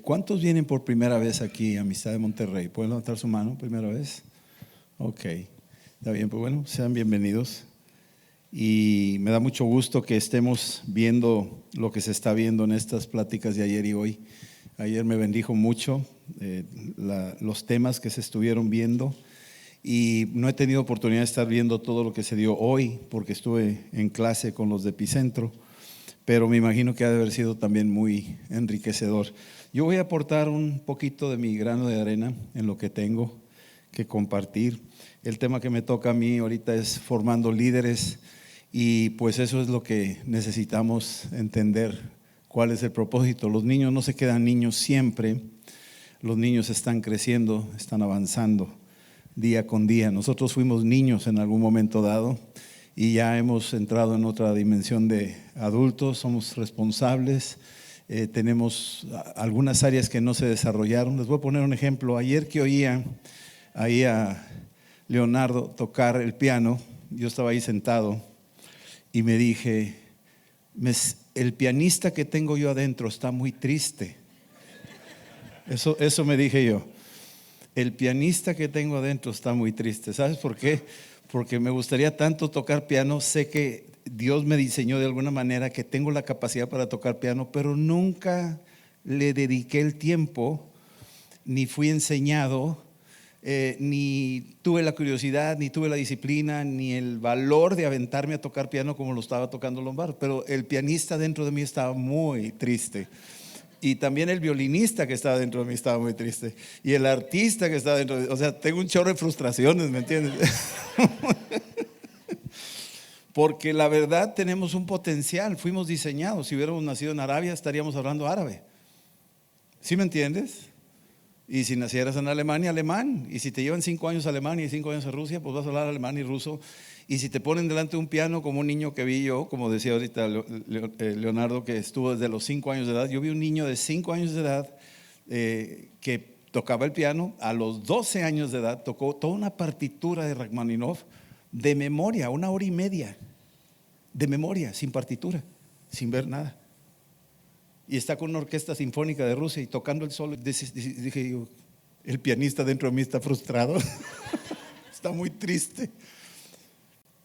¿Cuántos vienen por primera vez aquí, Amistad de Monterrey? ¿Pueden levantar su mano, primera vez? Ok, está bien, pues bueno, sean bienvenidos. Y me da mucho gusto que estemos viendo lo que se está viendo en estas pláticas de ayer y hoy. Ayer me bendijo mucho los temas que se estuvieron viendo y no he tenido oportunidad de estar viendo todo lo que se dio hoy porque estuve en clase con los de Epicentro, pero me imagino que ha de haber sido también muy enriquecedor. Yo voy a aportar un poquito de mi grano de arena en lo que tengo que compartir. El tema que me toca a mí ahorita es formando líderes y pues eso es lo que necesitamos entender, cuál es el propósito. Los niños no se quedan niños siempre, los niños están creciendo, están avanzando día con día. Nosotros fuimos niños en algún momento dado y ya hemos entrado en otra dimensión de adultos, somos responsables, tenemos algunas áreas que no se desarrollaron. Les voy a poner un ejemplo. Ayer que oía ahí a Leonardo tocar el piano, yo estaba ahí sentado y me dije, el pianista que tengo yo adentro está muy triste. Eso me dije yo. El pianista que tengo adentro está muy triste. ¿Sabes por qué? Porque me gustaría tanto tocar piano. Sé que Dios me diseñó de alguna manera que tengo la capacidad para tocar piano, pero nunca le dediqué el tiempo, ni fui enseñado, ni tuve la curiosidad, ni tuve la disciplina, ni el valor de aventarme a tocar piano como lo estaba tocando Lombard. Pero el pianista dentro de mí estaba muy triste. Y también el violinista que estaba dentro de mí estaba muy triste. Y el artista que estaba dentro de mí. O sea, tengo un chorro de frustraciones, ¿me entiendes? Porque la verdad tenemos un potencial. Fuimos diseñados. Si hubiéramos nacido en Arabia, estaríamos hablando árabe. ¿Sí me entiendes? Y si nacieras en Alemania, alemán. Y si te llevan 5 años a Alemania y 5 años a Rusia, pues vas a hablar alemán y ruso. Y si te ponen delante de un piano como un niño que vi yo, como decía ahorita Leonardo, que estuvo desde los 5 años de edad. Yo vi un niño de 5 años de edad que tocaba el piano. A los 12 años de edad tocó toda una partitura de Rachmaninoff de memoria, 1 hora y media de memoria, sin partitura, sin ver nada. Y está con una orquesta sinfónica de Rusia y tocando el solo. Dije yo, el pianista dentro de mí está frustrado, está muy triste.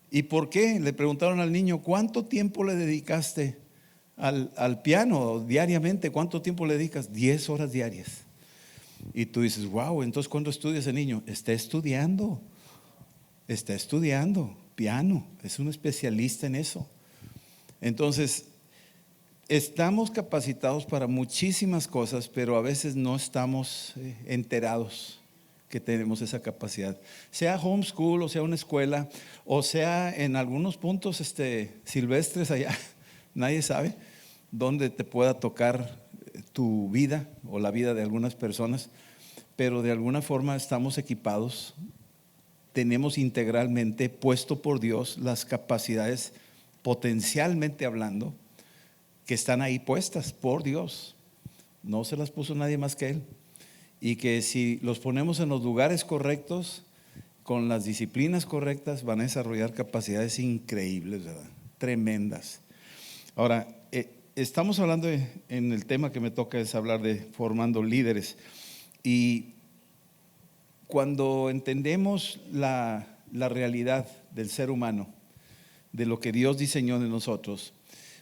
¿Y por qué? Le preguntaron al niño, ¿cuánto tiempo le dedicaste al piano diariamente? ¿Cuánto tiempo le dedicas? 10 horas diarias. Y tú dices, wow, entonces ¿cuándo estudia ese niño? Está estudiando piano, es un especialista en eso. Entonces, estamos capacitados para muchísimas cosas, pero a veces no estamos enterados que tenemos esa capacidad. Sea homeschool, o sea una escuela, o sea en algunos puntos silvestres allá, nadie sabe dónde te pueda tocar tu vida o la vida de algunas personas, pero de alguna forma estamos equipados, tenemos integralmente puesto por Dios las capacidades, potencialmente hablando, que están ahí puestas por Dios. No se las puso nadie más que Él. Y que si los ponemos en los lugares correctos, con las disciplinas correctas, van a desarrollar capacidades increíbles, ¿verdad? Tremendas. Ahora, estamos hablando en el tema que me toca es hablar de formando líderes. Y cuando entendemos la realidad del ser humano, de lo que Dios diseñó de nosotros,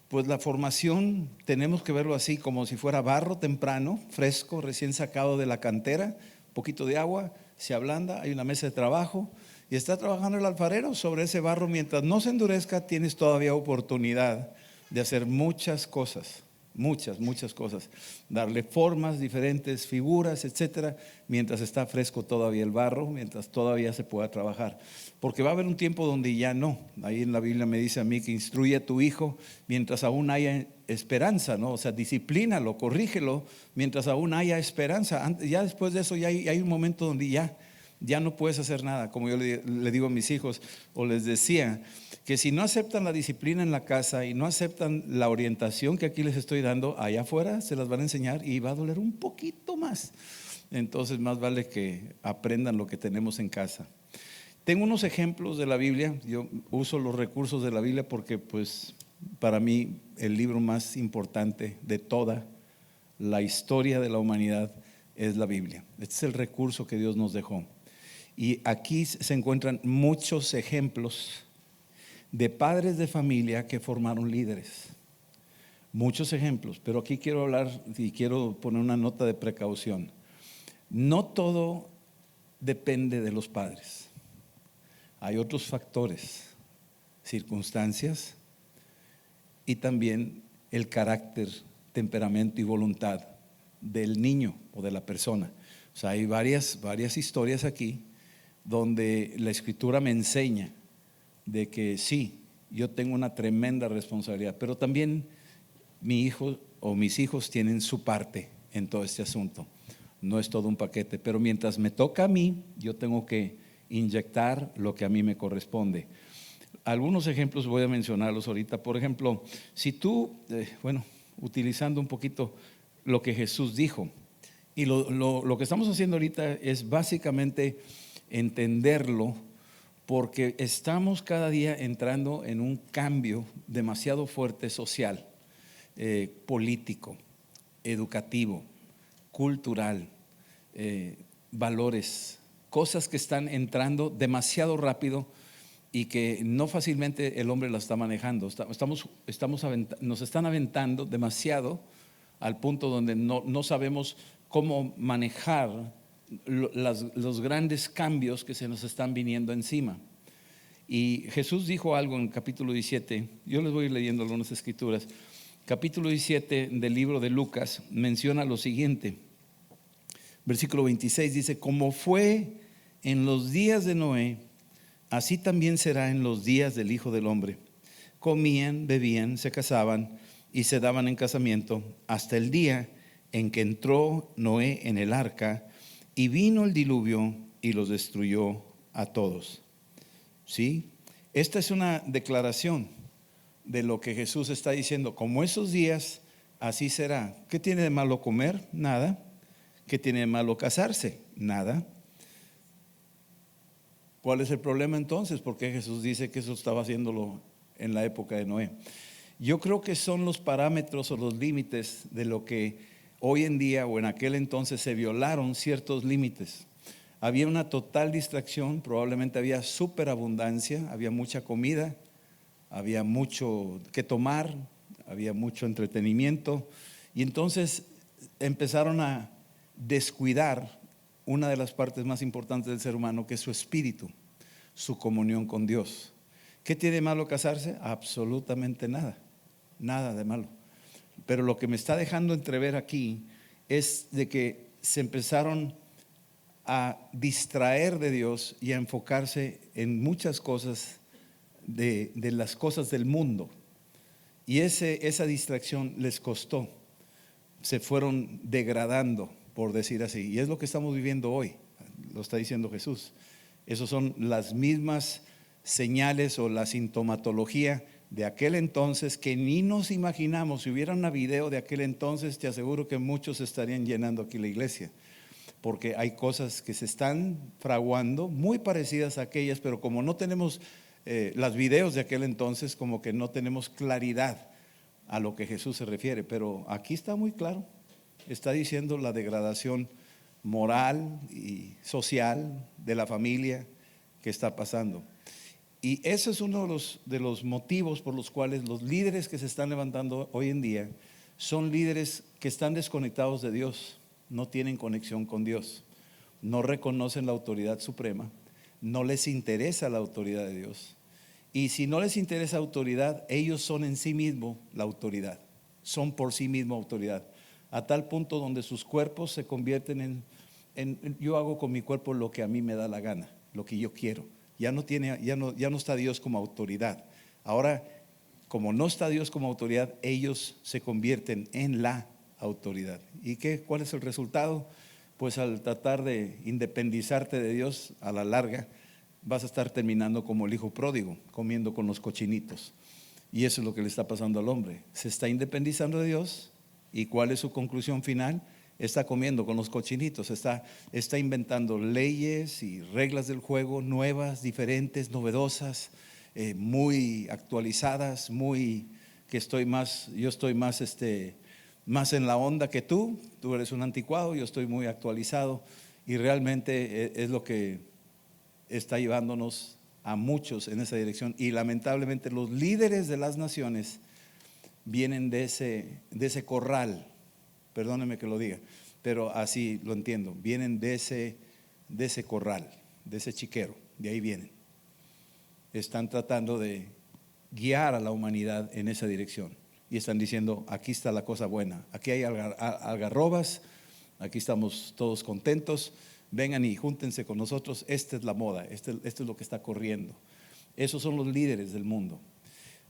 pues la formación tenemos que verlo así, como si fuera barro temprano, fresco, recién sacado de la cantera, poquito de agua, se ablanda, hay una mesa de trabajo y está trabajando el alfarero sobre ese barro. Mientras no se endurezca, tienes todavía oportunidad de hacer muchas cosas, muchas cosas, darle formas diferentes, figuras, etcétera, mientras está fresco todavía el barro, mientras todavía se pueda trabajar. Porque va a haber un tiempo donde ya no. Ahí en la Biblia me dice a mí que instruye a tu hijo mientras aún haya esperanza, ¿no? O sea, disciplínalo, corrígelo mientras aún haya esperanza. Ya después de eso ya hay un momento donde ya no puedes hacer nada. Como yo le digo a mis hijos, o les decía, que si no aceptan la disciplina en la casa y no aceptan la orientación que aquí les estoy dando, allá afuera se las van a enseñar y va a doler un poquito más. Entonces más vale que aprendan lo que tenemos en casa. Tengo unos ejemplos de la Biblia. Yo uso los recursos de la Biblia porque pues para mí el libro más importante de toda la historia de la humanidad es la Biblia. Este es el recurso que Dios nos dejó. Y aquí se encuentran muchos ejemplos de padres de familia que formaron líderes. Muchos ejemplos, pero aquí quiero hablar y quiero poner una nota de precaución. No todo depende de los padres. Hay otros factores, circunstancias y también el carácter, temperamento y voluntad del niño o de la persona. O sea, hay varias historias aquí donde la Escritura me enseña de que sí, yo tengo una tremenda responsabilidad, pero también mi hijo o mis hijos tienen su parte en todo este asunto. No es todo un paquete, pero mientras me toca a mí, yo tengo que inyectar lo que a mí me corresponde. Algunos ejemplos voy a mencionarlos ahorita. Por ejemplo, si tú, utilizando un poquito lo que Jesús dijo, y lo que estamos haciendo ahorita es básicamente entenderlo, porque estamos cada día entrando en un cambio demasiado fuerte social, político, educativo, cultural, valores, cosas que están entrando demasiado rápido y que no fácilmente el hombre las está manejando. Nos están aventando demasiado al punto donde no sabemos cómo manejar los grandes cambios que se nos están viniendo encima. Y Jesús dijo algo en capítulo 17, yo les voy a ir leyendo algunas escrituras. Capítulo 17 del libro de Lucas menciona lo siguiente. Versículo 26 dice: como fue en los días de Noé, así también será en los días del Hijo del Hombre. Comían, bebían, se casaban y se daban en casamiento hasta el día en que entró Noé en el arca y vino el diluvio y los destruyó a todos. ¿Sí? Esta es una declaración de lo que Jesús está diciendo. Como esos días, así será. ¿Qué tiene de malo comer? Nada. ¿Qué tiene de malo casarse? Nada. ¿Cuál es el problema entonces? ¿Por qué Jesús dice que eso estaba haciéndolo en la época de Noé? Yo creo que son los parámetros o los límites de lo que hoy en día o en aquel entonces se violaron ciertos límites. Había una total distracción, probablemente había superabundancia, había mucha comida, había mucho que tomar, había mucho entretenimiento, y entonces empezaron a descuidar una de las partes más importantes del ser humano, que es su espíritu, su comunión con Dios. ¿Qué tiene de malo casarse? Absolutamente nada, nada de malo. Pero lo que me está dejando entrever aquí es de que se empezaron a distraer de Dios y a enfocarse en muchas cosas de las cosas del mundo. Y esa distracción les costó. Se fueron degradando, por decir así. Y es lo que estamos viviendo hoy, lo está diciendo Jesús. Esas son las mismas señales o la sintomatología de aquel entonces que ni nos imaginamos. Si hubiera un video de aquel entonces, te aseguro que muchos estarían llenando aquí la iglesia, porque hay cosas que se están fraguando muy parecidas a aquellas, pero como no tenemos las videos de aquel entonces, como que no tenemos claridad a lo que Jesús se refiere. Pero aquí está muy claro, está diciendo la degradación moral y social de la familia que está pasando. Y ese es uno de los motivos por los cuales los líderes que se están levantando hoy en día son líderes que están desconectados de Dios, no tienen conexión con Dios, no reconocen la autoridad suprema, no les interesa la autoridad de Dios. Y si no les interesa autoridad, ellos son en sí mismos la autoridad, son por sí mismos autoridad, a tal punto donde sus cuerpos se convierten en yo hago con mi cuerpo lo que a mí me da la gana, lo que yo quiero. Ya no está Dios como autoridad. Ahora, como no está Dios como autoridad, ellos se convierten en la autoridad. ¿Y cuál es el resultado? Pues al tratar de independizarte de Dios, a la larga vas a estar terminando como el hijo pródigo, comiendo con los cochinitos. Y eso es lo que le está pasando al hombre. Se está independizando de Dios. ¿Y cuál es su conclusión final? Está comiendo con los cochinitos, está inventando leyes y reglas del juego nuevas, diferentes, novedosas, muy actualizadas, yo estoy más más en la onda que tú eres un anticuado, yo estoy muy actualizado, y realmente es lo que está llevándonos a muchos en esa dirección. Y lamentablemente los líderes de las naciones vienen de ese corral, perdóneme que lo diga, pero así lo entiendo, vienen de ese corral, de ese chiquero, de ahí vienen. Están tratando de guiar a la humanidad en esa dirección y están diciendo: aquí está la cosa buena, aquí hay algarrobas, aquí estamos todos contentos, vengan y júntense con nosotros, esta es la moda, esto es lo que está corriendo. Esos son los líderes del mundo.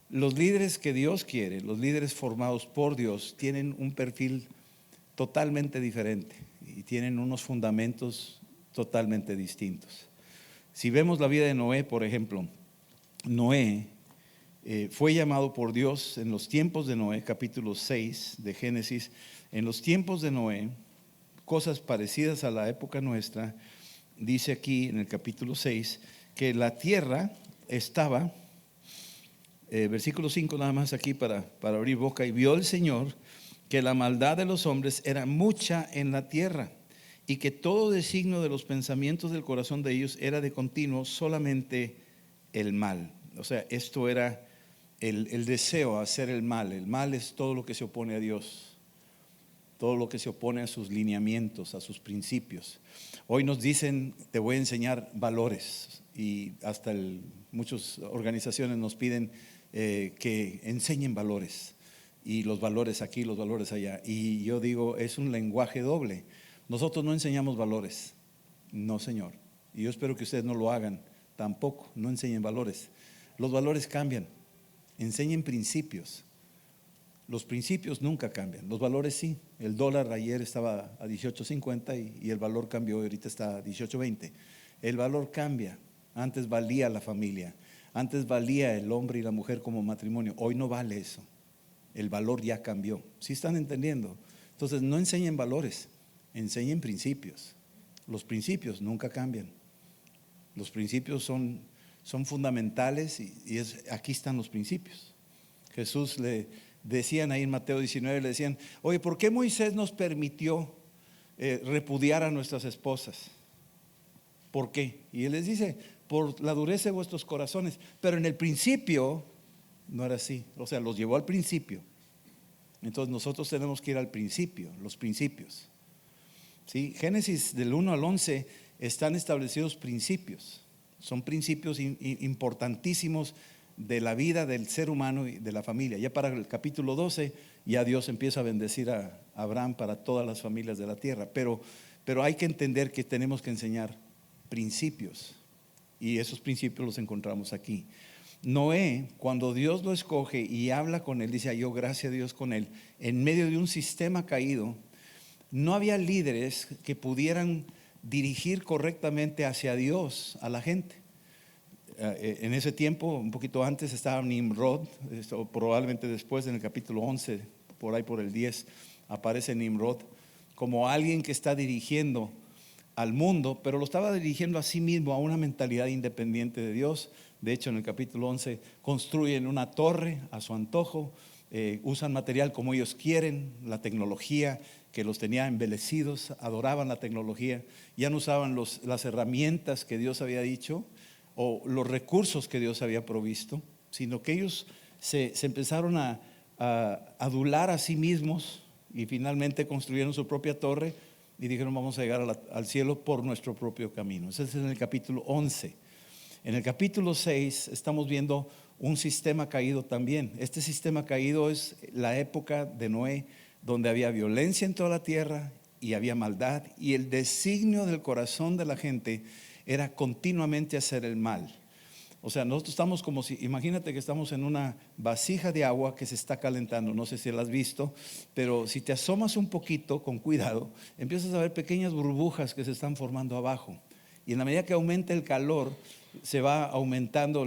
Los líderes que Dios quiere, los líderes formados por Dios, tienen un perfil totalmente diferente y tienen unos fundamentos totalmente distintos. Si vemos la vida de Noé, por ejemplo, Noé fue llamado por Dios en los tiempos de Noé, capítulo 6 de Génesis. En los tiempos de Noé, cosas parecidas a la época nuestra, dice aquí en el capítulo 6 que la tierra estaba, versículo 5 nada más aquí para abrir boca: y vio el Señor que la maldad de los hombres era mucha en la tierra, y que todo designio de los pensamientos del corazón de ellos era de continuo solamente el mal. O sea, esto era el deseo de hacer el mal. El mal es todo lo que se opone a Dios, todo lo que se opone a sus lineamientos, a sus principios. Hoy nos dicen: te voy a enseñar valores, y hasta muchas organizaciones nos piden que enseñen valores, y los valores aquí, los valores allá. Y yo digo, es un lenguaje doble. Nosotros no enseñamos valores, no, señor, y yo espero que ustedes no lo hagan tampoco, no enseñen valores. Los valores cambian, enseñen principios. Los principios nunca cambian, los valores sí. El dólar ayer estaba a 18.50 y el valor cambió, ahorita está a 18.20. El valor cambia. Antes valía la familia, antes valía el hombre y la mujer como matrimonio, hoy no vale eso. El valor ya cambió. ¿Sí están entendiendo? Entonces no enseñen valores, enseñen principios. Los principios nunca cambian. Los principios son fundamentales, y aquí están los principios. Jesús le decían ahí en Mateo 19, le decían: oye, ¿por qué Moisés nos permitió repudiar a nuestras esposas? ¿Por qué? Y él les dice: por la dureza de vuestros corazones. Pero en el principio no era así, o sea, los llevó al principio. Entonces nosotros tenemos que ir al principio, los principios. ¿Sí? Génesis del 1 al 11 están establecidos principios. Son principios importantísimos de la vida del ser humano y de la familia. Ya para el capítulo 12 ya Dios empieza a bendecir a Abraham para todas las familias de la tierra. Pero hay que entender que tenemos que enseñar principios, y esos principios los encontramos aquí. Noé, cuando Dios lo escoge y habla con él, dice: halló gracia a Dios con él, en medio de un sistema caído. No había líderes que pudieran dirigir correctamente hacia Dios a la gente. En ese tiempo, un poquito antes, estaba Nimrod, probablemente después, en el capítulo 11, por ahí por el 10, aparece Nimrod como alguien que está dirigiendo al mundo, pero lo estaba dirigiendo a sí mismo, a una mentalidad independiente de Dios. De hecho, en el capítulo 11 construyen una torre a su antojo, usan material como ellos quieren, la tecnología que los tenía embelecidos, adoraban la tecnología, ya no usaban las herramientas que Dios había dicho o los recursos que Dios había provisto, sino que ellos se empezaron a adular a sí mismos, y finalmente construyeron su propia torre y dijeron: vamos a llegar al cielo por nuestro propio camino. Ese es en el capítulo 11. En el capítulo 6 estamos viendo un sistema caído también. Este sistema caído es la época de Noé, donde había violencia en toda la tierra y había maldad, y el designio del corazón de la gente era continuamente hacer el mal. O sea, nosotros estamos como si, imagínate que estamos en una vasija de agua que se está calentando, no sé si la has visto, pero si te asomas un poquito con cuidado, empiezas a ver pequeñas burbujas que se están formando abajo, y en la medida que aumenta el calor, se va aumentando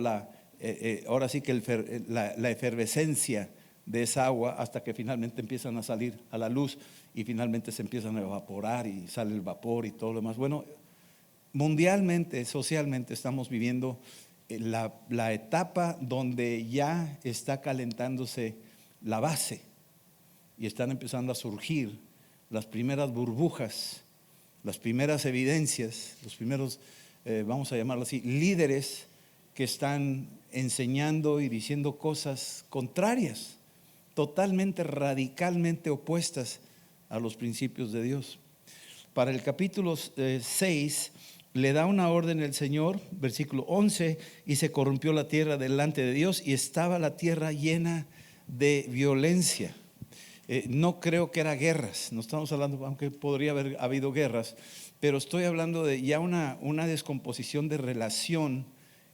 ahora sí que la efervescencia de esa agua, hasta que finalmente empiezan a salir a la luz y finalmente se empiezan a evaporar y sale el vapor y todo lo demás. Bueno, mundialmente, socialmente estamos viviendo la etapa donde ya está calentándose la base y están empezando a surgir las primeras burbujas, las primeras evidencias, los primeros, vamos a llamarlo así, líderes que están enseñando y diciendo cosas contrarias, totalmente, radicalmente opuestas a los principios de Dios. Para el capítulo 6 le da una orden el Señor, versículo 11, y se corrompió la tierra delante de Dios y estaba la tierra llena de violencia. No creo que era guerras, no estamos hablando, aunque podría haber habido guerras, pero estoy hablando de ya una descomposición de relación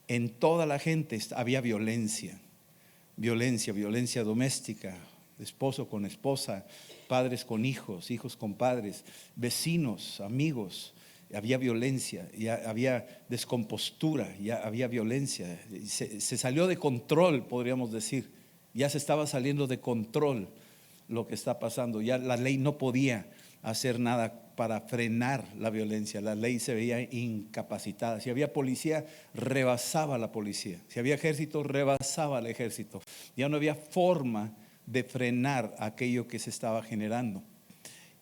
en toda la gente. Había violencia doméstica, esposo con esposa, padres con hijos, hijos con padres, vecinos, amigos. Había violencia, ya había descompostura, ya había violencia. Se salió de control, podríamos decir. Ya se estaba saliendo de control lo que está pasando. Ya la ley no podía hacer nada para frenar la violencia. La ley se veía incapacitada. Si había policía, rebasaba la policía. Si había ejército, rebasaba al ejército. Ya no había forma de frenar aquello que se estaba generando.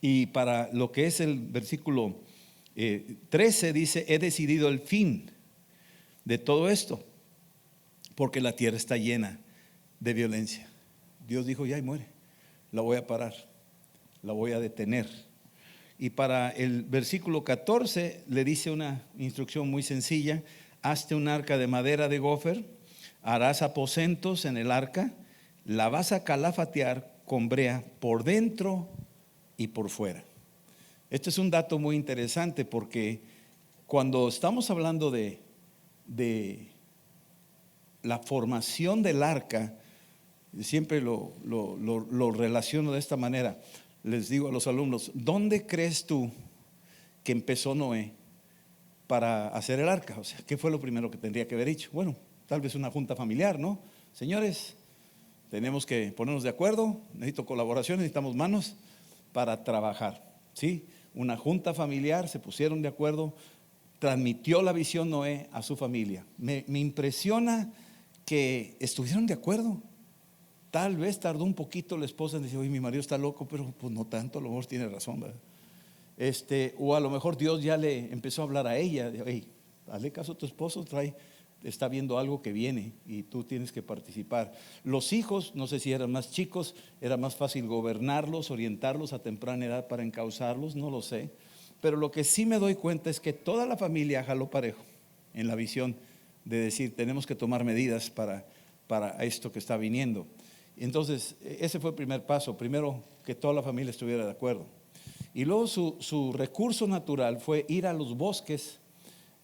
Y para lo que es el versículo 13 dice: he decidido el fin de todo esto, porque la tierra está llena de violencia. Dios dijo: ya, y muere, la voy a parar, la voy a detener. Y para el versículo 14 le dice una instrucción muy sencilla: hazte un arca de madera de gofer, harás aposentos en el arca, la vas a calafatear con brea por dentro y por fuera. Este es un dato muy interesante, porque cuando estamos hablando de la formación del arca, siempre lo relaciono de esta manera. Les digo a los alumnos: ¿dónde crees tú que empezó Noé para hacer el arca? O sea, ¿qué fue lo primero que tendría que haber hecho? Bueno, tal vez una junta familiar, ¿no? Señores, tenemos que ponernos de acuerdo, necesito colaboración, necesitamos manos para trabajar, ¿sí? Una junta familiar, se pusieron de acuerdo, transmitió la visión Noé a su familia. Me impresiona que estuvieron de acuerdo. Tal vez tardó un poquito la esposa en decir: oye, mi marido está loco, pero pues no tanto, a lo mejor tiene razón, ¿verdad? O a lo mejor Dios ya le empezó a hablar a ella: hey, hazle caso a tu esposo, está viendo algo que viene y tú tienes que participar. Los hijos, no sé si eran más chicos, era más fácil gobernarlos, orientarlos a temprana edad para encauzarlos, no lo sé. Pero lo que sí me doy cuenta es que toda la familia jaló parejo en la visión de decir: tenemos que tomar medidas para esto que está viniendo. Entonces, ese fue el primer paso. Primero, que toda la familia estuviera de acuerdo. Y luego su recurso natural fue ir a los bosques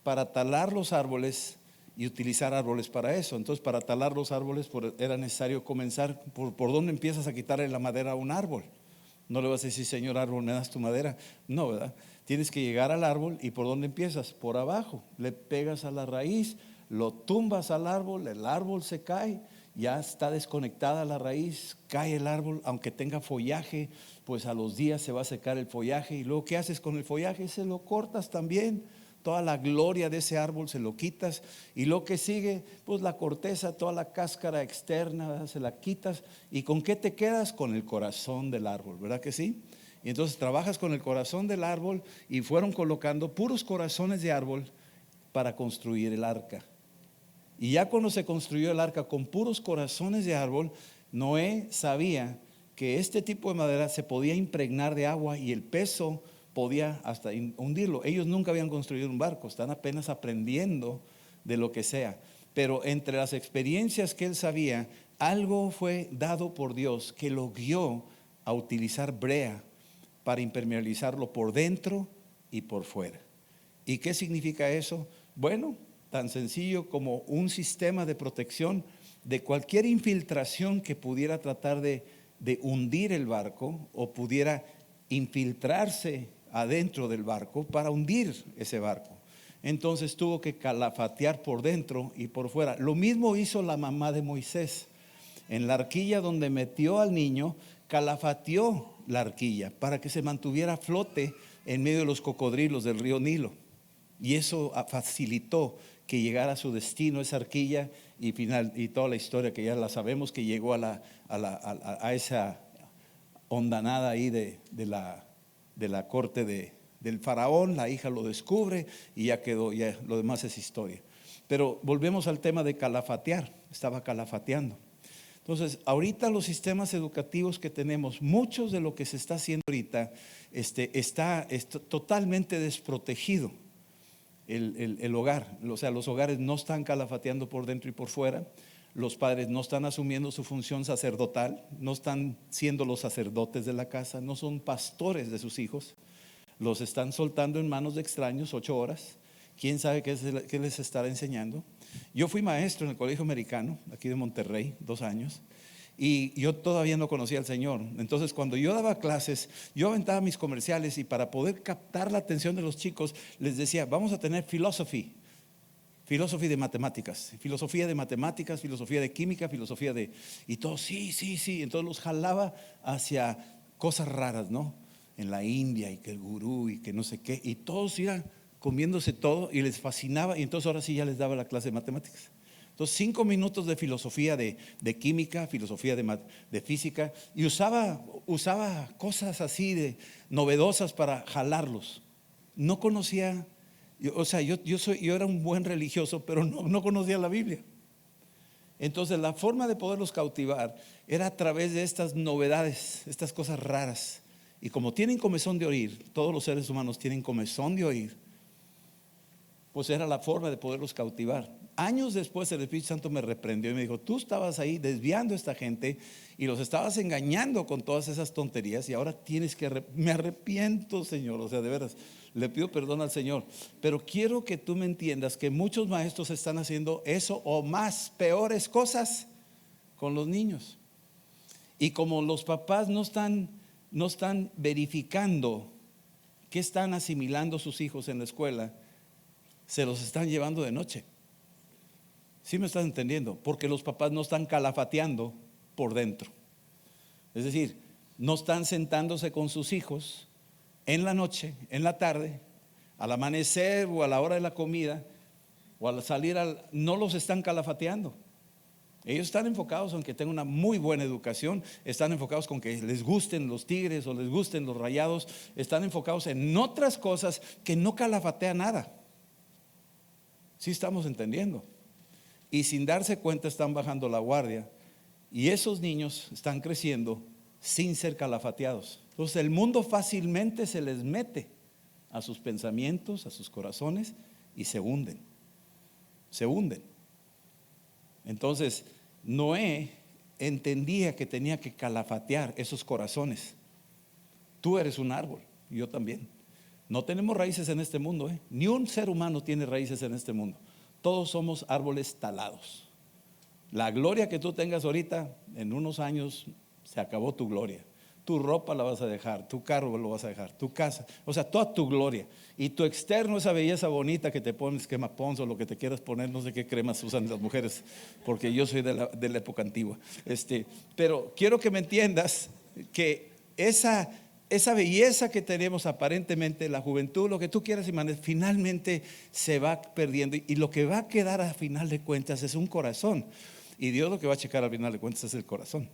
para talar los árboles y utilizar árboles para eso. Entonces, para talar los árboles era necesario comenzar por dónde empiezas a quitarle la madera a un árbol. No le vas a decir: señor árbol, ¿me das tu madera? No, ¿verdad? Tienes que llegar al árbol. ¿Y por dónde empiezas? Por abajo. Le pegas a la raíz, lo tumbas al árbol, el árbol se cae, ya está desconectada la raíz, cae el árbol, aunque tenga follaje, pues a los días se va a secar el follaje. Y luego, ¿qué haces con el follaje? Se lo cortas también. Toda la gloria de ese árbol se lo quitas. Y lo que sigue, pues la corteza, toda la cáscara externa, ¿verdad? Se la quitas. ¿Y con qué te quedas? Con el corazón del árbol, ¿verdad que sí? Y entonces trabajas con el corazón del árbol, y fueron colocando puros corazones de árbol para construir el arca. Y ya cuando se construyó el arca con puros corazones de árbol, Noé sabía que este tipo de madera se podía impregnar de agua y el peso podía hasta hundirlo. Ellos nunca habían construido un barco, están apenas aprendiendo de lo que sea. Pero entre las experiencias que él sabía, algo fue dado por Dios que lo guió a utilizar brea para impermeabilizarlo por dentro y por fuera. ¿Y qué significa eso? Bueno, tan sencillo como un sistema de protección de cualquier infiltración que pudiera tratar de hundir el barco o pudiera infiltrarse adentro del barco para hundir ese barco. Entonces tuvo que calafatear por dentro y por fuera. Lo mismo hizo la mamá de Moisés. En la arquilla donde metió al niño, calafateó la arquilla para que se mantuviera a flote en medio de los cocodrilos del río Nilo. Y eso facilitó que llegara a su destino esa arquilla, y toda la historia que ya la sabemos, que llegó a esa hondanada ahí de la corte del faraón. La hija lo descubre y ya quedó, ya lo demás es historia. Pero volvemos al tema de calafatear. Estaba calafateando. Entonces, ahorita los sistemas educativos que tenemos, muchos de lo que se está haciendo ahorita, está totalmente desprotegido el hogar. O sea, los hogares no están calafateando por dentro y por fuera. Los padres no están asumiendo su función sacerdotal, no están siendo los sacerdotes de la casa, no son pastores de sus hijos. Los están soltando en manos de extraños 8 horas. ¿Quién sabe qué les estará enseñando? Yo fui maestro en el colegio americano, aquí de Monterrey, 2 años, y yo todavía no conocía al Señor. Entonces, cuando yo daba clases, yo aventaba mis comerciales y para poder captar la atención de los chicos, les decía, vamos a tener filosofía de matemáticas, filosofía de química, y todos, sí. Entonces los jalaba hacia cosas raras, ¿no? En la India y que el gurú y que no sé qué, y todos iban comiéndose todo y les fascinaba, y entonces ahora sí ya les daba la clase de matemáticas. Entonces 5 minutos de filosofía de química, filosofía de física, y usaba cosas así de novedosas para jalarlos. No conocía, yo era un buen religioso, pero no conocía la Biblia. Entonces la forma de poderlos cautivar era a través de estas novedades, estas cosas raras. Y como tienen comezón de oír, todos los seres humanos tienen comezón de oír, pues era la forma de poderlos cautivar. Años después el Espíritu Santo me reprendió y me dijo, tú estabas ahí desviando a esta gente y los estabas engañando con todas esas tonterías, y ahora tienes que, me arrepiento, Señor, o sea, de veras, le pido perdón al Señor, pero quiero que tú me entiendas que muchos maestros están haciendo eso o más, peores cosas con los niños. Y como los papás no están verificando qué están asimilando sus hijos en la escuela, se los están llevando de noche. ¿Sí me están entendiendo? Porque los papás no están calafateando por dentro. Es decir, no están sentándose con sus hijos en la noche, en la tarde, al amanecer o a la hora de la comida o al salir, no los están calafateando. Ellos están enfocados en que tengan una muy buena educación, están enfocados con que les gusten los Tigres o les gusten los Rayados, están enfocados en otras cosas que no calafatea nada. ¿Sí estamos entendiendo? Y sin darse cuenta están bajando la guardia, y esos niños están creciendo sin ser calafateados. Entonces el mundo fácilmente se les mete a sus pensamientos, a sus corazones, y se hunden. Entonces Noé entendía que tenía que calafatear esos corazones. Tú eres un árbol, y yo también. No tenemos raíces en este mundo, ni un ser humano tiene raíces en este mundo. Todos somos árboles talados. La gloria que tú tengas ahorita, en unos años se acabó tu gloria. Tu ropa la vas a dejar, tu carro lo vas a dejar, tu casa, o sea, toda tu gloria. Y tu externo, esa belleza bonita que te pones, quema Pons o lo que te quieras poner, no sé qué cremas usan las mujeres, porque yo soy de la época antigua. Pero quiero que me entiendas que esa belleza que tenemos aparentemente, la juventud, lo que tú quieras, finalmente se va perdiendo, y lo que va a quedar a final de cuentas es un corazón, y Dios lo que va a checar al final de cuentas es el corazón.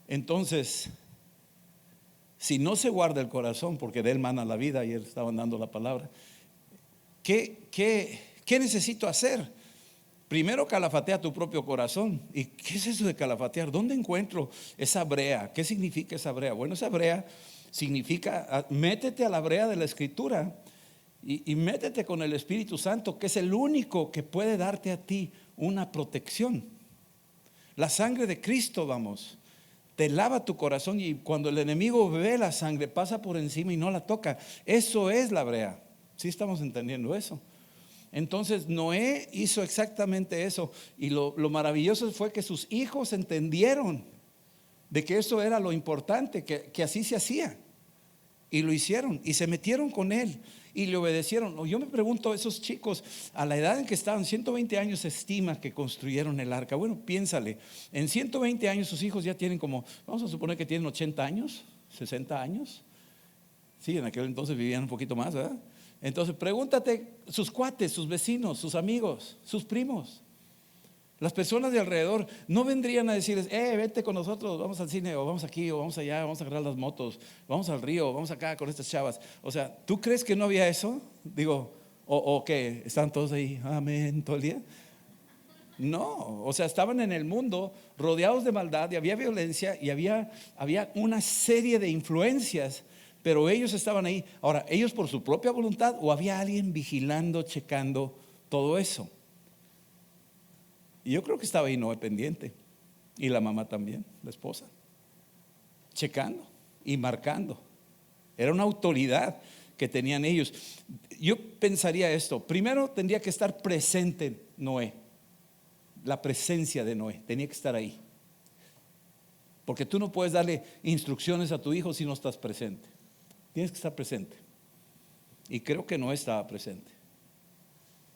Entonces, si no se guarda el corazón, porque de él mana la vida, ayer estaban dando la palabra, ¿qué necesito hacer? Primero calafatea tu propio corazón. ¿Y qué es eso de calafatear? ¿Dónde encuentro esa brea? ¿Qué significa esa brea? Bueno, esa brea significa, métete a la brea de la Escritura y métete con el Espíritu Santo, que es el único que puede darte a ti una protección. La sangre de Cristo, vamos, te lava tu corazón, y cuando el enemigo ve la sangre pasa por encima y no la toca. Eso es la brea. ¿Sí estamos entendiendo eso? Entonces Noé hizo exactamente eso, y lo maravilloso fue que sus hijos entendieron de que eso era lo importante, que así se hacía, y lo hicieron y se metieron con él y le obedecieron. Yo me pregunto, esos chicos a la edad en que estaban, 120 años se estima que construyeron el arca. Bueno, piénsale, en 120 años sus hijos ya tienen como, vamos a suponer que tienen 80 años, 60 años. Sí, en aquel entonces vivían un poquito más, ¿verdad? Entonces pregúntate, sus cuates, sus vecinos, sus amigos, sus primos, Las personas de alrededor no vendrían a decirles, vete con nosotros, vamos al cine, o vamos aquí, o vamos allá, vamos a agarrar las motos, vamos al río, vamos acá con estas chavas. O sea, ¿tú crees que no había eso? Digo, o que están todos ahí, amén, todo el día. No, o sea, estaban en el mundo rodeados de maldad y había violencia y había una serie de influencias, pero ellos estaban ahí. Ahora, ellos por su propia voluntad o había alguien vigilando, checando todo eso. Y yo creo que estaba ahí Noé pendiente y la mamá también, la esposa, checando y marcando. Era una autoridad que tenían ellos. Yo pensaría esto: primero tendría que estar presente Noé. La presencia de Noé tenía que estar ahí, porque tú no puedes darle instrucciones a tu hijo si no estás presente. Tienes que estar presente. Y creo que Noé estaba presente.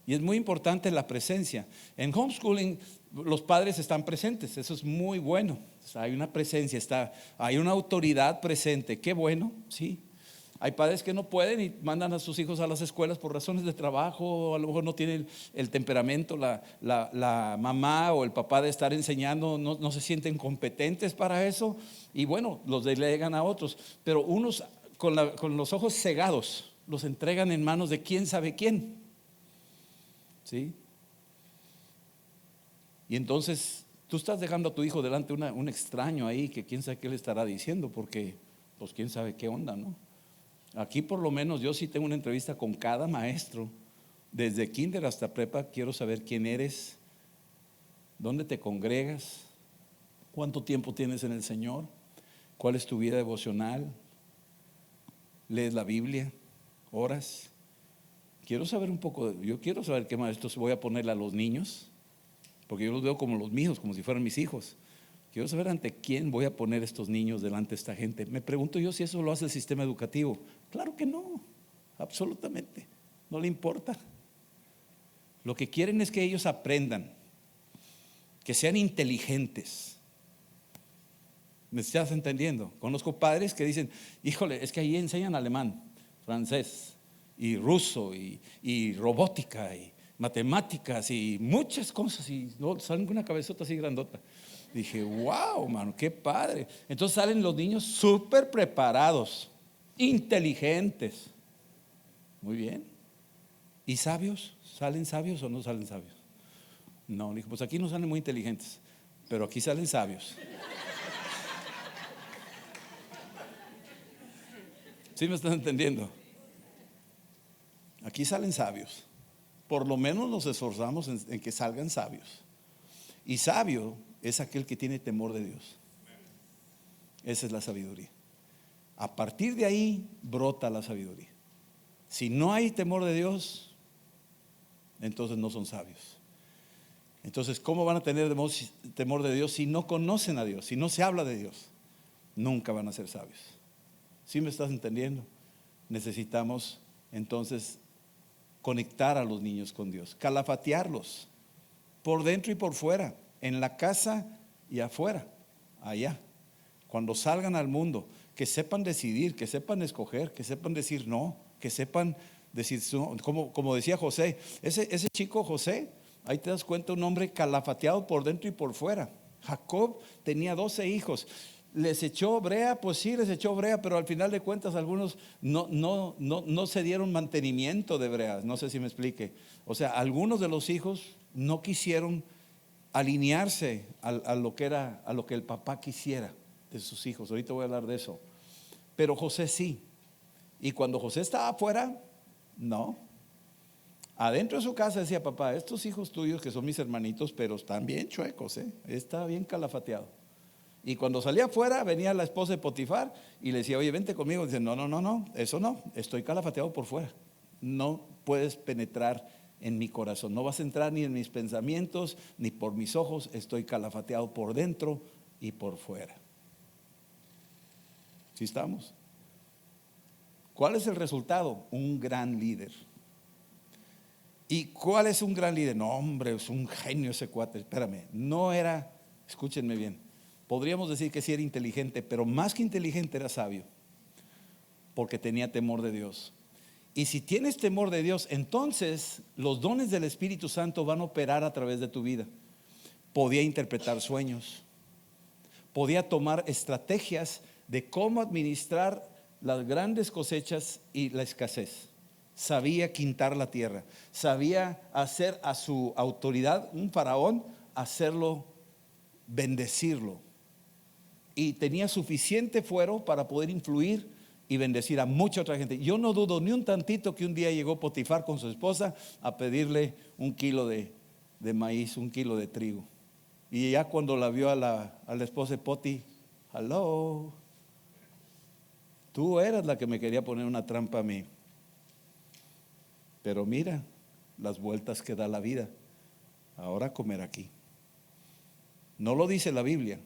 Y es muy importante la presencia. En homeschooling los padres están presentes, eso es muy bueno. O sea, hay una presencia, hay una autoridad presente. Qué bueno, sí. Hay padres que no pueden y mandan a sus hijos a las escuelas por razones de trabajo, a lo mejor no tienen el temperamento, la mamá o el papá de estar enseñando, no se sienten competentes para eso, y bueno, los delegan a otros. Pero unos con los ojos cegados los entregan en manos de quién sabe quién, ¿sí? Y entonces tú estás dejando a tu hijo delante de un extraño ahí que quién sabe qué le estará diciendo, porque pues quién sabe qué onda, ¿no? Aquí por lo menos yo sí tengo una entrevista con cada maestro, desde kinder hasta prepa. Quiero saber quién eres, dónde te congregas, cuánto tiempo tienes en el Señor, cuál es tu vida devocional, lees la Biblia, oras. Quiero saber un poco, yo quiero saber qué maestros voy a ponerle a los niños, porque yo los veo como los míos, como si fueran mis hijos. Quiero saber ante quién voy a poner estos niños delante de esta gente. Me pregunto yo si eso lo hace el sistema educativo. Claro que no, absolutamente, no le importa. Lo que quieren es que ellos aprendan, que sean inteligentes. ¿Me estás entendiendo? Conozco padres que dicen, híjole, es que ahí enseñan alemán, francés y ruso y robótica y matemáticas y muchas cosas, y no, salen con una cabezota así grandota. Dije, wow, mano, qué padre. Entonces salen los niños súper preparados, inteligentes. Muy bien. ¿Y sabios? ¿Salen sabios o no salen sabios? No, dije, pues aquí no salen muy inteligentes, pero aquí salen sabios. ¿Sí me están entendiendo? Aquí salen sabios. Por lo menos nos esforzamos en que salgan sabios. Y sabio es aquel que tiene temor de Dios. Esa es la sabiduría. A partir de ahí brota la sabiduría. Si no hay temor de Dios, entonces no son sabios. Entonces, ¿cómo van a tener temor de Dios si no conocen a Dios? Si no se habla de Dios, nunca van a ser sabios. ¿Sí me estás entendiendo? Necesitamos entonces conectar a los niños con Dios, calafatearlos por dentro y por fuera, en la casa y afuera, allá. Cuando salgan al mundo, que sepan decidir, que sepan escoger, que sepan decir no, que sepan decir no. Como decía José, ese chico José, ahí te das cuenta, un hombre calafateado por dentro y por fuera. Jacob tenía 12 hijos. ¿Les echó brea? Pues sí, les echó brea, pero al final de cuentas algunos no se dieron mantenimiento de breas. No sé si me explique. O sea, algunos de los hijos no quisieron alinearse a lo que el papá quisiera de sus hijos. Ahorita voy a hablar de eso. Pero José sí. Y cuando José estaba afuera, no. Adentro de su casa decía, papá, estos hijos tuyos que son mis hermanitos, pero están bien chuecos, está bien calafateado. Y cuando salía afuera, venía la esposa de Potifar y le decía, oye, vente conmigo. Dice, no, eso no, estoy calafateado por fuera. No puedes penetrar en mi corazón, no vas a entrar ni en mis pensamientos, ni por mis ojos. Estoy calafateado por dentro y por fuera. ¿Sí estamos? ¿Cuál es el resultado? Un gran líder. ¿Y cuál es un gran líder? No, hombre, es un genio ese cuate. Espérame, no era, escúchenme bien, podríamos decir que sí era inteligente, pero más que inteligente era sabio, porque tenía temor de Dios. Y si tienes temor de Dios, entonces los dones del Espíritu Santo van a operar a través de tu vida. podía interpretar sueños, podía tomar estrategias de cómo administrar las grandes cosechas y la escasez. Sabía quintar la tierra, sabía hacer a su autoridad, un faraón, hacerlo, bendecirlo. Y tenía suficiente fuero para poder influir y bendecir a mucha otra gente. Yo no dudo ni un tantito que un día llegó Potifar con su esposa a pedirle 1 kilo de maíz, 1 kilo de trigo. Y ya cuando la vio a la esposa de Poti, hello, tú eras la que me quería poner una trampa a mí. Pero mira las vueltas que da la vida. Ahora comer aquí. No lo dice la Biblia,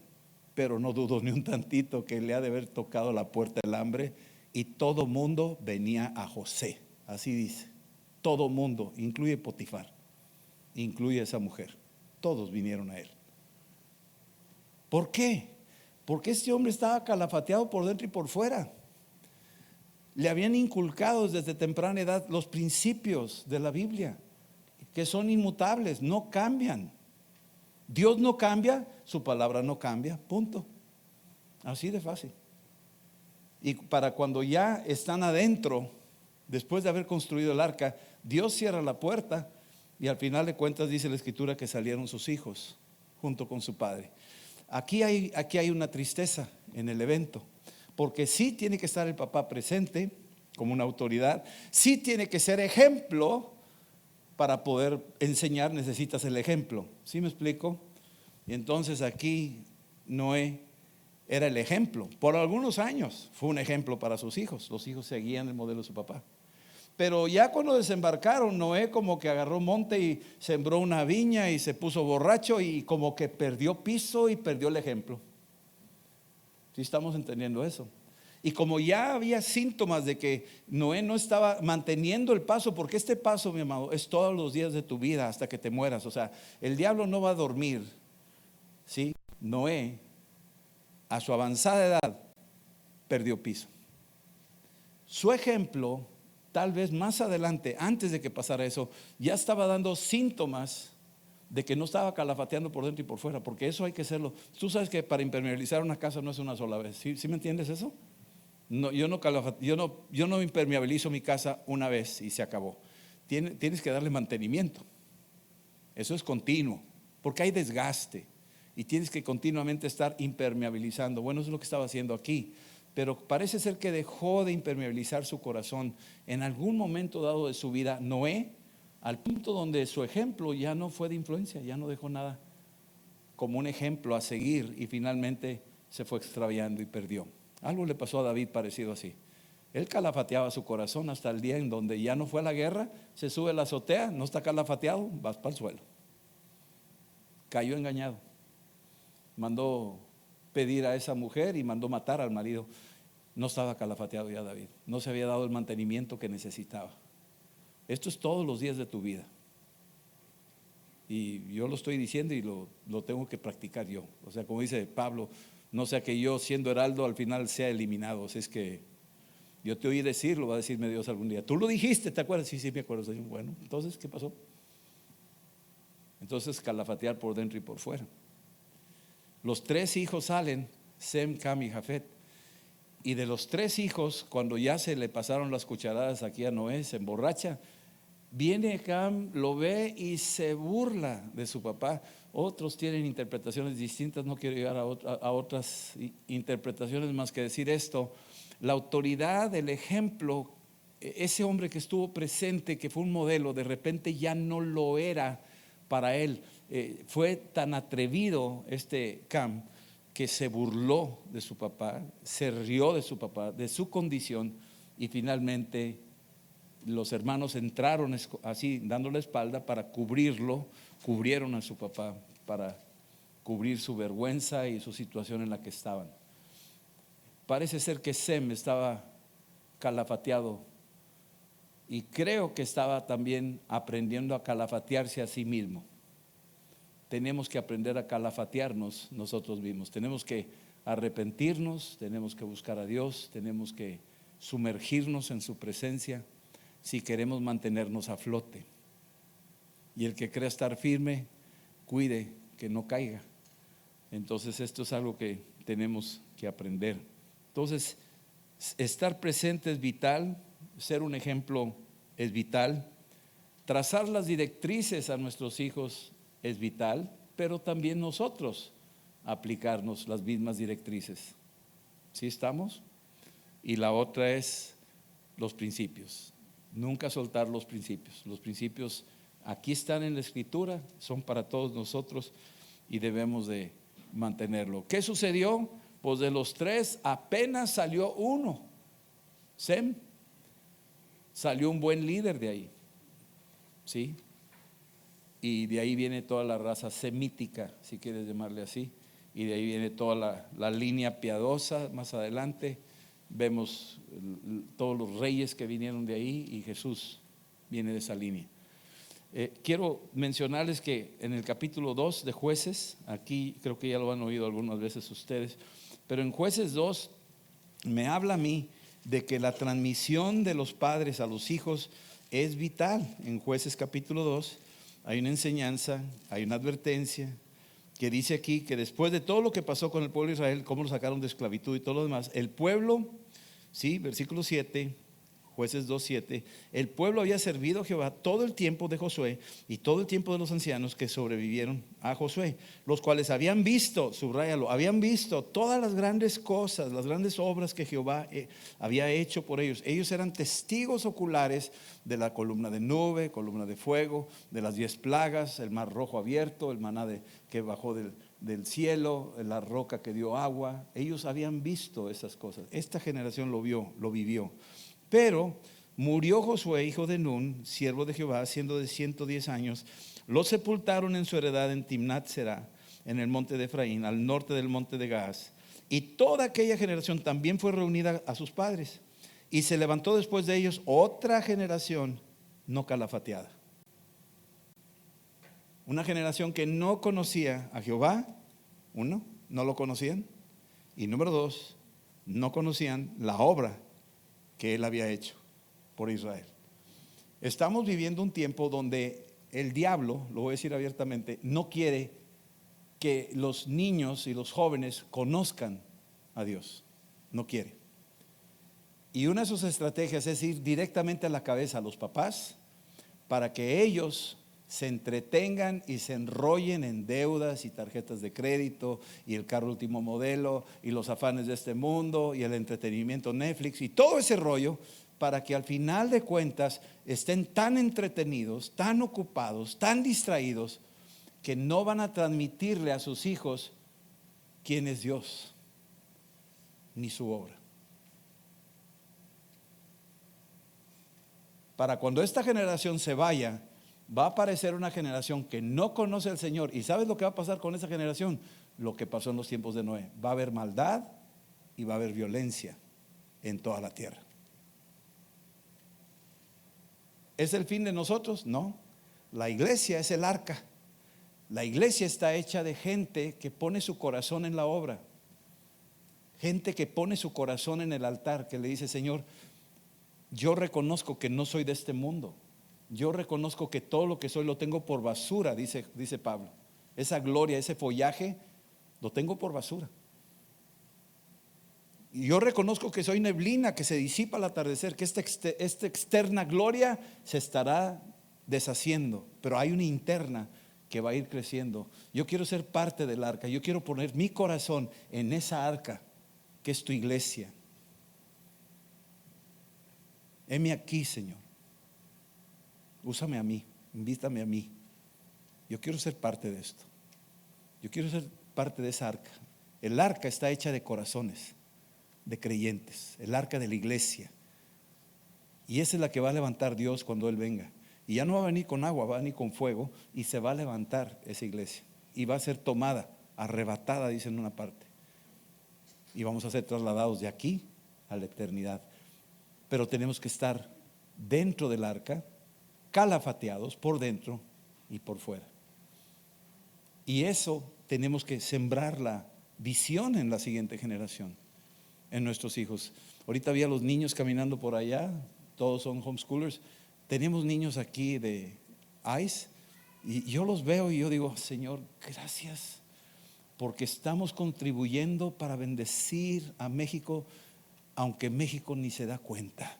pero no dudo ni un tantito que le ha de haber tocado la puerta del hambre y todo mundo venía a José. Así dice. Todo mundo, incluye Potifar, incluye a esa mujer. Todos vinieron a él. ¿Por qué? Porque este hombre estaba calafateado por dentro y por fuera. Le habían inculcado desde temprana edad los principios de la Biblia, que son inmutables, no cambian. Dios no cambia, su palabra no cambia, punto. Así de fácil. Y para cuando ya están adentro, después de haber construido el arca, Dios cierra la puerta y al final de cuentas dice la escritura que salieron sus hijos junto con su padre. Aquí hay una tristeza en el evento, porque sí tiene que estar el papá presente como una autoridad, sí tiene que ser ejemplo. Para poder enseñar necesitas el ejemplo. ¿Sí me explico? Y entonces aquí Noé era el ejemplo. Por algunos años fue un ejemplo para sus hijos. Los hijos seguían el modelo de su papá. Pero ya cuando desembarcaron, Noé como que agarró monte y sembró una viña y se puso borracho y como que perdió piso y perdió el ejemplo. ¿Sí estamos entendiendo eso? Y como ya había síntomas de que Noé no estaba manteniendo el paso, porque este paso, mi amado, es todos los días de tu vida hasta que te mueras. O sea, el diablo no va a dormir. ¿Sí? Noé, a su avanzada edad, perdió piso. Su ejemplo, tal vez más adelante, antes de que pasara eso, ya estaba dando síntomas de que no estaba calafateando por dentro y por fuera, porque eso hay que hacerlo. Tú sabes que para impermeabilizar una casa no es una sola vez. ¿Sí me entiendes eso? No, yo no impermeabilizo mi casa una vez y se acabó. Tienes que darle mantenimiento. Eso es continuo, porque hay desgaste y tienes que continuamente estar impermeabilizando. Bueno, eso es lo que estaba haciendo aquí, pero parece ser que dejó de impermeabilizar su corazón en algún momento dado de su vida, Noé, al punto donde su ejemplo ya no fue de influencia, ya no dejó nada como un ejemplo a seguir y finalmente se fue extraviando y perdió. Algo le pasó a David parecido así. Él calafateaba su corazón hasta el día en donde ya no fue a la guerra, se sube a la azotea, no está calafateado, vas para el suelo. Cayó engañado. Mandó pedir a esa mujer y mandó matar al marido. No estaba calafateado ya David, no se había dado el mantenimiento que necesitaba. Esto es todos los días de tu vida. Y yo lo estoy diciendo y lo tengo que practicar yo. O sea, como dice Pablo, no sea que yo siendo heraldo al final sea eliminado. O sea, es que yo te oí decirlo, va a decirme Dios algún día. Tú lo dijiste, ¿te acuerdas? Sí, me acuerdo. Bueno, entonces, ¿qué pasó? Entonces, calafatear por dentro y por fuera. Los 3 hijos salen, Sem, Cam y Jafet. Y de los 3 hijos, cuando ya se le pasaron las cucharadas aquí a Noé, se emborracha. Viene Cam, lo ve y se burla de su papá. Otros tienen interpretaciones distintas, no quiero llegar a otras interpretaciones más que decir esto. La autoridad, el ejemplo, ese hombre que estuvo presente, que fue un modelo, de repente ya no lo era para él. Fue tan atrevido este Cam que se burló de su papá, se rió de su papá, de su condición, y finalmente los hermanos entraron así dando la espalda para cubrirlo, cubrieron a su papá para cubrir su vergüenza y su situación en la que estaban. Parece ser que Sem estaba calafateado y creo que estaba también aprendiendo a calafatearse a sí mismo. Tenemos que aprender a calafatearnos nosotros mismos, tenemos que arrepentirnos, tenemos que buscar a Dios, tenemos que sumergirnos en su presencia si queremos mantenernos a flote. Y el que crea estar firme, cuide que no caiga. Entonces esto es algo que tenemos que aprender. Entonces, estar presente es vital, ser un ejemplo es vital, trazar las directrices a nuestros hijos es vital, pero también nosotros aplicarnos las mismas directrices. ¿Sí estamos? Y la otra es los principios. Nunca soltar los principios. Los principios aquí están en la Escritura, son para todos nosotros y debemos de mantenerlo. ¿Qué sucedió? Pues de los tres apenas salió uno, Sem. Salió un buen líder de ahí, ¿sí? Y de ahí viene toda la raza semítica, si quieres llamarle así. Y de ahí viene toda la línea piadosa. Más adelante vemos todos los reyes que vinieron de ahí, y Jesús viene de esa línea. Quiero mencionarles que en el capítulo 2 de Jueces, aquí creo que ya lo han oído algunas veces ustedes, pero en Jueces 2 me habla a mí de que la transmisión de los padres a los hijos es vital. En Jueces capítulo 2 hay una enseñanza, hay una advertencia que dice aquí que después de todo lo que pasó con el pueblo de Israel, cómo lo sacaron de esclavitud y todo lo demás, el pueblo, sí, versículo 7, Jueces 2:7, el pueblo había servido a Jehová todo el tiempo de Josué y todo el tiempo de los ancianos que sobrevivieron a Josué, los cuales habían visto, subráyalo, habían visto todas las grandes cosas, las grandes obras que Jehová había hecho por ellos. Ellos eran testigos oculares de la columna de nube, columna de fuego, de las 10 plagas, el mar rojo abierto, el maná que bajó del cielo, la roca que dio agua. Ellos habían visto esas cosas. Esta generación lo vio, lo vivió. Pero murió Josué, hijo de Nun, siervo de Jehová, siendo de 110 años. Lo sepultaron en su heredad en Timnat Será, en el monte de Efraín, al norte del monte de Gaas. Y toda aquella generación también fue reunida a sus padres. Y se levantó después de ellos otra generación no calafateada. Una generación que no conocía a Jehová. Uno, no lo conocían. Y número dos, no conocían la obra que él había hecho por Israel. Estamos viviendo un tiempo donde el diablo, lo voy a decir abiertamente, no quiere que los niños y los jóvenes conozcan a Dios. No quiere. Y una de sus estrategias es ir directamente a la cabeza a los papás para que ellos se entretengan y se enrollen en deudas y tarjetas de crédito y el carro último modelo y los afanes de este mundo y el entretenimiento Netflix y todo ese rollo, para que al final de cuentas estén tan entretenidos, tan ocupados, tan distraídos, que no van a transmitirle a sus hijos quién es Dios ni su obra. Para cuando esta generación se vaya, va a aparecer una generación que no conoce al Señor. ¿Y sabes lo que va a pasar con esa generación? Lo que pasó en los tiempos de Noé. Va a haber maldad y va a haber violencia en toda la tierra. ¿Es el fin de nosotros? No. La iglesia es el arca. La iglesia está hecha de gente que pone su corazón en la obra. Gente que pone su corazón en el altar, que le dice: Señor, yo reconozco que no soy de este mundo. Yo reconozco que todo lo que soy lo tengo por basura, dice Pablo. Esa gloria, ese follaje, lo tengo por basura. Y yo reconozco que soy neblina que se disipa al atardecer, que esta externa gloria se estará deshaciendo, pero hay una interna que va a ir creciendo. Yo quiero ser parte del arca. Yo quiero poner mi corazón en esa arca que es tu iglesia. Heme aquí, Señor. Úsame a mí, invítame a mí. Yo quiero ser parte de esto. Yo quiero ser parte de esa arca. El arca está hecha de corazones, de creyentes. El arca de la iglesia. Y esa es la que va a levantar Dios cuando Él venga. Y ya no va a venir con agua, va a venir con fuego. Y se va a levantar esa iglesia. Y va a ser tomada, arrebatada, dice en una parte. Y vamos a ser trasladados de aquí a la eternidad. Pero tenemos que estar dentro del arca, calafateados por dentro y por fuera. Y eso tenemos que sembrar la visión en la siguiente generación, en nuestros hijos. Ahorita había los niños caminando por allá, todos son homeschoolers. Tenemos niños aquí de ICE Y yo los veo y yo digo, Señor, gracias, porque estamos contribuyendo para bendecir a México, aunque México ni se da cuenta.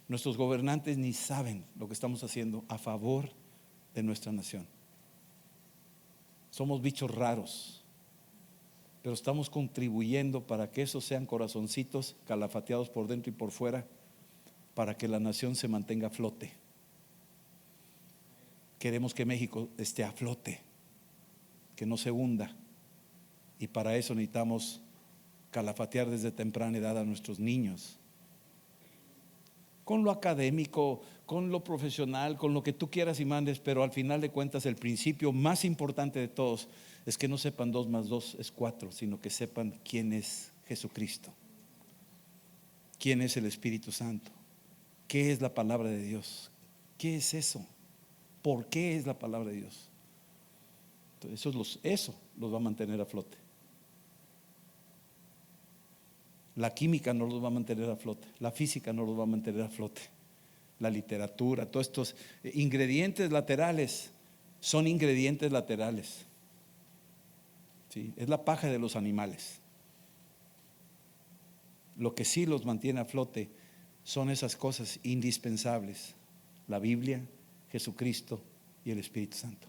Nuestros gobernantes ni saben lo que estamos haciendo a favor de nuestra nación. Somos bichos raros, pero estamos contribuyendo para que esos sean corazoncitos calafateados por dentro y por fuera, para que la nación se mantenga a flote. Queremos que México esté a flote, que no se hunda, y para eso necesitamos calafatear desde temprana edad a nuestros niños, con lo académico, con lo profesional, con lo que tú quieras y mandes, pero al final de cuentas el principio más importante de todos es que no sepan 2 más 2 es 4, sino que sepan quién es Jesucristo, quién es el Espíritu Santo, qué es la palabra de Dios, qué es eso, por qué es la palabra de Dios. Entonces eso los va a mantener a flote. La química no los va a mantener a flote, la física no los va a mantener a flote, la literatura, todos estos ingredientes laterales son ingredientes laterales. ¿Sí? Es la paja de los animales. Lo que sí los mantiene a flote son esas cosas indispensables: la Biblia, Jesucristo y el Espíritu Santo.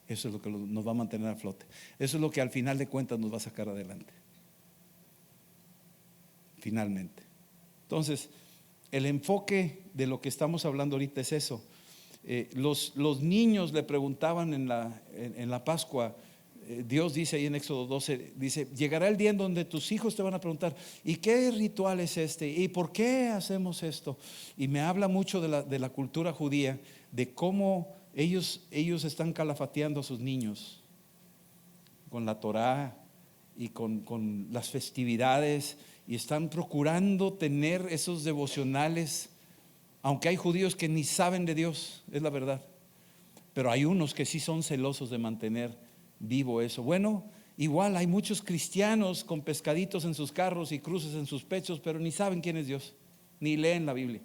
Eso es lo que nos va a mantener a flote. Eso es lo que al final de cuentas nos va a sacar adelante. Finalmente. Entonces, el enfoque de lo que estamos hablando ahorita es eso. Los niños le preguntaban en la Pascua. Dios dice ahí en Éxodo 12, dice: llegará el día en donde tus hijos te van a preguntar, ¿y qué ritual es este? ¿Y por qué hacemos esto? Y me habla mucho de la cultura judía, de cómo ellos están calafateando a sus niños con la Torá y con las festividades, y están procurando tener esos devocionales, aunque hay judíos que ni saben de Dios, es la verdad, pero hay unos que sí son celosos de mantener vivo eso. Bueno, igual hay muchos cristianos con pescaditos en sus carros y cruces en sus pechos, pero ni saben quién es Dios, ni leen la Biblia.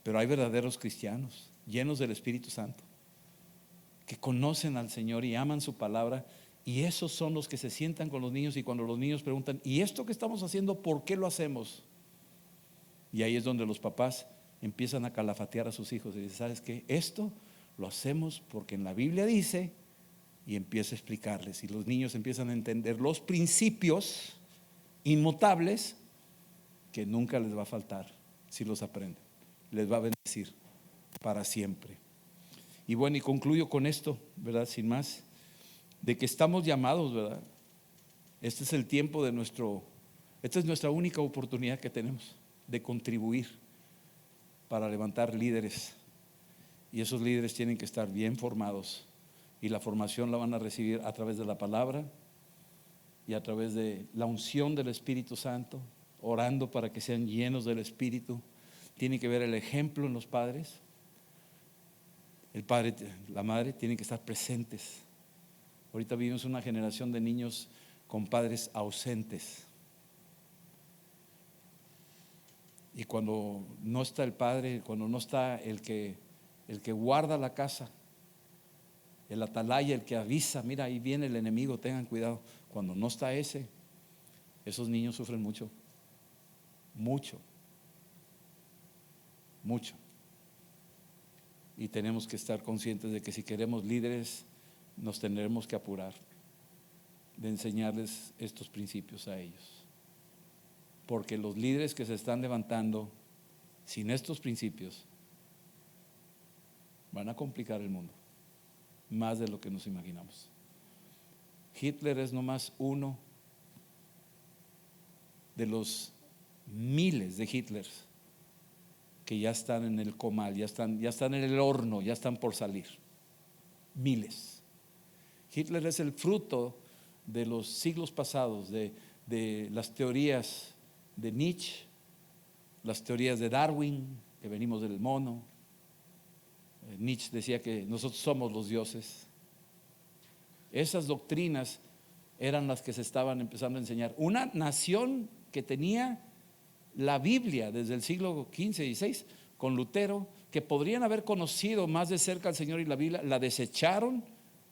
Pero hay verdaderos cristianos llenos del Espíritu Santo, que conocen al Señor y aman su palabra, y esos son los que se sientan con los niños, y cuando los niños preguntan: ¿y esto que estamos haciendo, por qué lo hacemos? Y ahí es donde los papás empiezan a calafatear a sus hijos y dicen: ¿sabes qué? Esto lo hacemos porque en la Biblia dice, y empieza a explicarles, y los niños empiezan a entender los principios inmutables que nunca les va a faltar si los aprenden. Les va a bendecir para siempre. Y bueno, y concluyo con esto, ¿verdad? Sin más, de que estamos llamados, ¿verdad? Este es el tiempo esta es nuestra única oportunidad que tenemos de contribuir para levantar líderes, y esos líderes tienen que estar bien formados, y la formación la van a recibir a través de la palabra y a través de la unción del Espíritu Santo, orando para que sean llenos del Espíritu. Tiene que ver el ejemplo en los padres. El padre, la madre tienen que estar presentes. Ahorita vivimos una generación de niños con padres ausentes, y cuando no está el padre, cuando no está el que guarda la casa, el atalaya, el que avisa: mira, ahí viene el enemigo, tengan cuidado. Cuando no está esos niños sufren mucho, mucho, mucho. Y tenemos que estar conscientes de que si queremos líderes, nos tendremos que apurar de enseñarles estos principios a ellos, porque los líderes que se están levantando sin estos principios van a complicar el mundo más de lo que nos imaginamos. Hitler es nomás uno de los miles de Hitlers que ya están en el comal, ya están en el horno, ya están por salir. Miles. Hitler es el fruto de los siglos pasados, de las teorías de Nietzsche, las teorías de Darwin, que venimos del mono. Nietzsche decía que nosotros somos los dioses. Esas doctrinas eran las que se estaban empezando a enseñar. Una nación que tenía la Biblia desde el siglo XV y XVI, con Lutero, que podrían haber conocido más de cerca al Señor y la Biblia, la desecharon,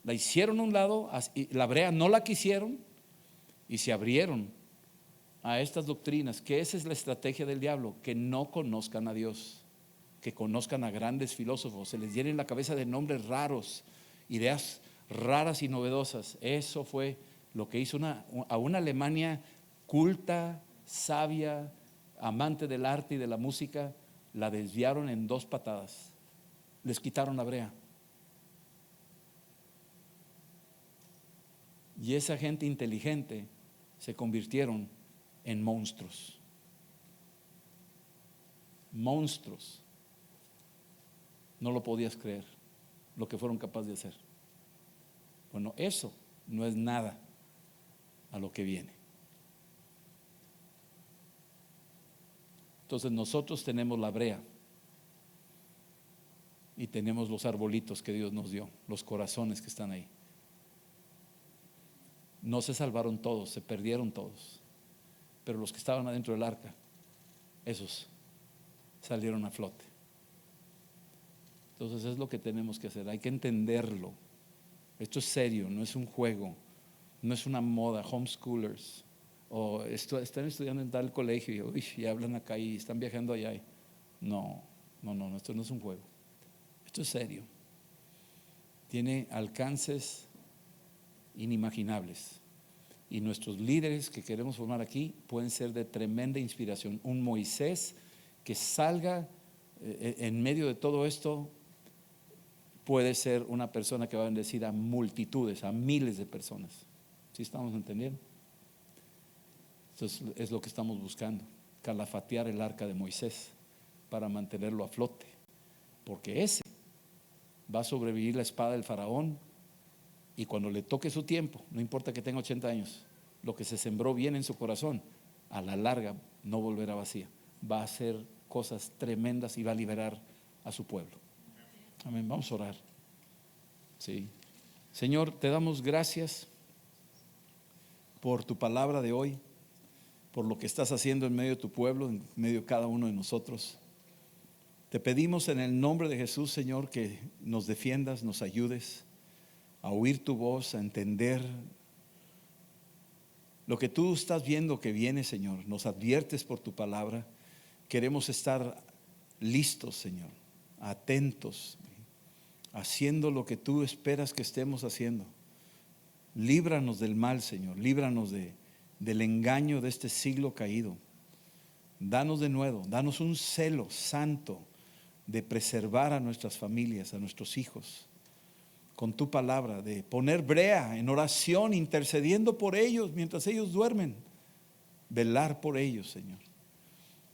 la hicieron a un lado, la brea no la quisieron y se abrieron a estas doctrinas, que esa es la estrategia del diablo, que no conozcan a Dios, que conozcan a grandes filósofos, se les llenen la cabeza de nombres raros, ideas raras y novedosas. Eso fue lo que hizo a una Alemania culta, sabia, amante del arte y de la música, la desviaron en 2 patadas, les quitaron la brea. Y esa gente inteligente se convirtieron en monstruos. Monstruos. No lo podías creer lo que fueron capaces de hacer. Bueno, eso no es nada a lo que viene. Entonces nosotros tenemos la brea y tenemos los arbolitos que Dios nos dio, los corazones que están ahí. No se salvaron todos, se perdieron todos, pero los que estaban adentro del arca, esos salieron a flote. Entonces es lo que tenemos que hacer, hay que entenderlo. Esto es serio, no es un juego, no es una moda, homeschoolers, o están estudiando en tal colegio y hablan acá y están viajando allá. No, esto no es un juego, esto es serio. Tiene alcances inimaginables. Y nuestros líderes que queremos formar aquí pueden ser de tremenda inspiración. Un Moisés que salga en medio de todo esto puede ser una persona que va a bendecir a multitudes, a miles de personas. ¿Sí estamos entendiendo? Entonces es lo que estamos buscando, calafatear el arca de Moisés para mantenerlo a flote, porque ese va a sobrevivir la espada del faraón. Y cuando le toque su tiempo, no importa que tenga 80 años, lo que se sembró bien en su corazón, a la larga no volverá vacía. Va a hacer cosas tremendas y va a liberar a su pueblo. Amén. Vamos a orar. Sí. Señor, te damos gracias por tu palabra de hoy, por lo que estás haciendo en medio de tu pueblo, en medio de cada uno de nosotros. Te pedimos en el nombre de Jesús, Señor, que nos defiendas, nos ayudes a oír tu voz, a entender lo que tú estás viendo que viene, Señor. Nos adviertes por tu palabra. Queremos estar listos, Señor, atentos, haciendo lo que tú esperas que estemos haciendo. Líbranos del mal, Señor. Líbranos del engaño de este siglo caído. Danos de nuevo, danos un celo santo de preservar a nuestras familias, a nuestros hijos, con tu palabra, de poner brea en oración, intercediendo por ellos mientras ellos duermen, velar por ellos, Señor,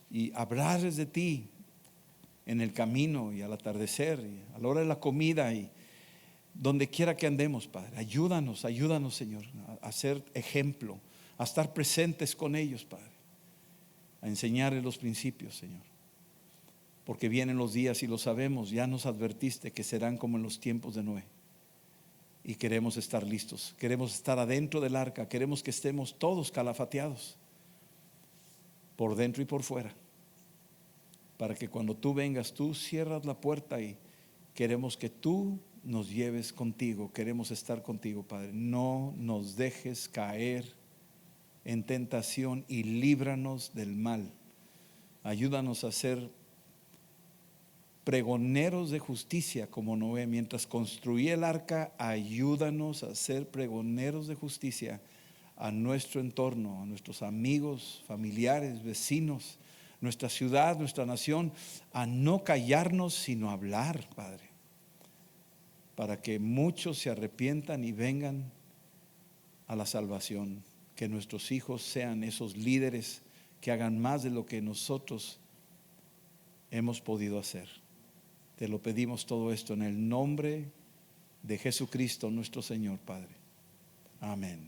y hablarles de ti en el camino y al atardecer y a la hora de la comida y donde quiera que andemos, Padre. Ayúdanos, Señor, a ser ejemplo, a estar presentes con ellos, Padre, a enseñarles los principios, Señor, porque vienen los días y lo sabemos, ya nos advertiste que serán como en los tiempos de Noé. Y queremos estar listos, queremos estar adentro del arca, queremos que estemos todos calafateados, por dentro y por fuera, para que cuando tú vengas, tú cierras la puerta y queremos que tú nos lleves contigo, queremos estar contigo, Padre. No nos dejes caer en tentación y líbranos del mal. Ayúdanos a ser pregoneros de justicia como Noé. Mientras construía el arca, ayúdanos a ser pregoneros de justicia a nuestro entorno, a nuestros amigos, familiares, vecinos, nuestra ciudad, nuestra nación, a no callarnos sino hablar, Padre, para que muchos se arrepientan y vengan a la salvación. Que nuestros hijos sean esos líderes que hagan más de lo que nosotros hemos podido hacer. Te lo pedimos todo esto en el nombre de Jesucristo nuestro Señor, Padre. Amén.